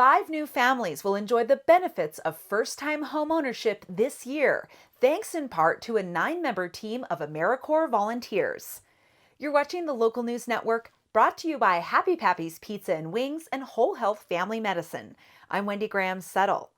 5 new families will enjoy the benefits of first-time homeownership this year, thanks in part to a 9-member team of AmeriCorps volunteers. You're watching the Local News Network, brought to you by Happy Pappy's Pizza and Wings and Whole Health Family Medicine. I'm Wendy Graham-Settle.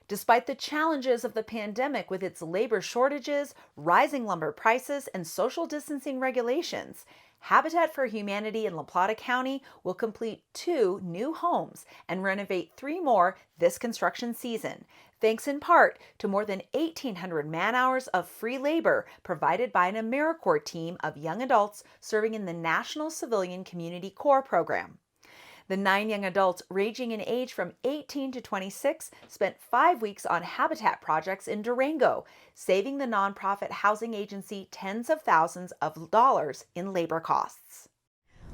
Despite the challenges of the pandemic with its labor shortages, rising lumber prices, and social distancing regulations, Habitat for Humanity in La Plata County will complete 2 new homes and renovate 3 more this construction season, thanks in part to more than 1,800 man-hours of free labor provided by an AmeriCorps team of young adults serving in the National Civilian Community Corps program. The 9 young adults ranging in age from 18 to 26 spent 5 weeks on habitat projects in Durango, saving the nonprofit housing agency tens of thousands of dollars in labor costs.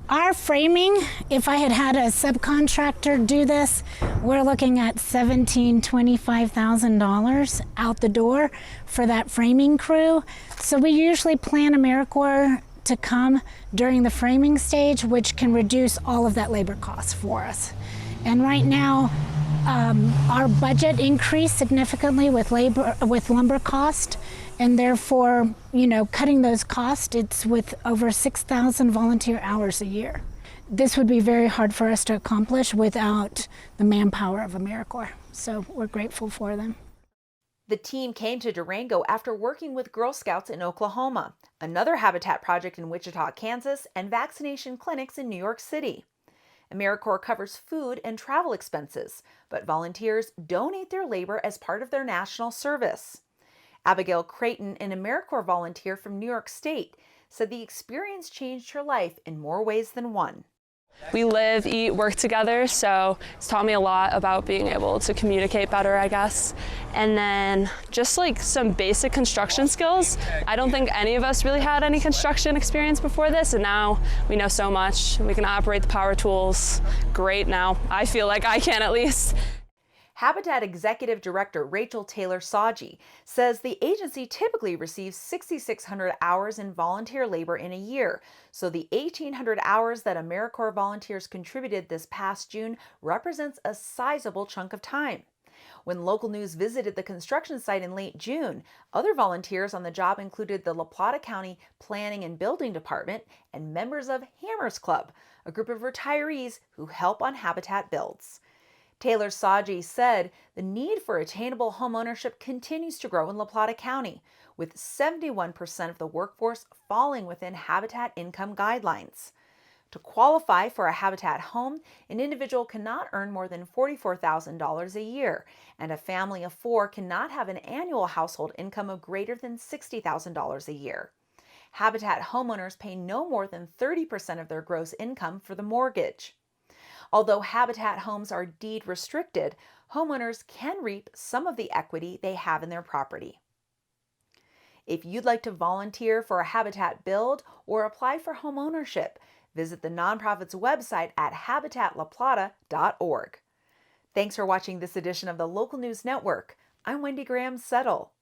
Our framing, if I had a subcontractor do this, we're looking at $17,000 to $25,000 out the door for that framing crew. So we usually plan AmeriCorps to come during the framing stage, which can reduce all of that labor cost for us. And right now, our budget increased significantly with lumber cost, and therefore, cutting those costs, it's with over 6,000 volunteer hours a year. This would be very hard for us to accomplish without the manpower of AmeriCorps. So we're grateful for them. The team came to Durango after working with Girl Scouts in Oklahoma, another habitat project in Wichita, Kansas, and vaccination clinics in New York City. AmeriCorps covers food and travel expenses, but volunteers donate their labor as part of their national service. Abigail Creighton, an AmeriCorps volunteer from New York State, said the experience changed her life in more ways than one. We live, eat, work together, so it's taught me a lot about being able to communicate better, I guess. And then just like some basic construction skills. I don't think any of us really had any construction experience before this, and now we know so much. We can operate the power tools great now. I feel like I can at least. Habitat Executive Director Rachel Taylor-Saji says the agency typically receives 6,600 hours in volunteer labor in a year, so the 1,800 hours that AmeriCorps volunteers contributed this past June represents a sizable chunk of time. When Local News visited the construction site in late June, other volunteers on the job included the La Plata County Planning and Building Department and members of Hammers Club, a group of retirees who help on habitat builds. Taylor-Saji said the need for attainable homeownership continues to grow in La Plata County, with 71% of the workforce falling within Habitat income guidelines. To qualify for a Habitat home, an individual cannot earn more than $44,000 a year, and a family of 4 cannot have an annual household income of greater than $60,000 a year. Habitat homeowners pay no more than 30% of their gross income for the mortgage. Although Habitat homes are deed restricted, homeowners can reap some of the equity they have in their property. If you'd like to volunteer for a Habitat build or apply for homeownership, visit the nonprofit's website at habitatlaplata.org. Thanks for watching this edition of the Local News Network. I'm Wendy Graham-Settle.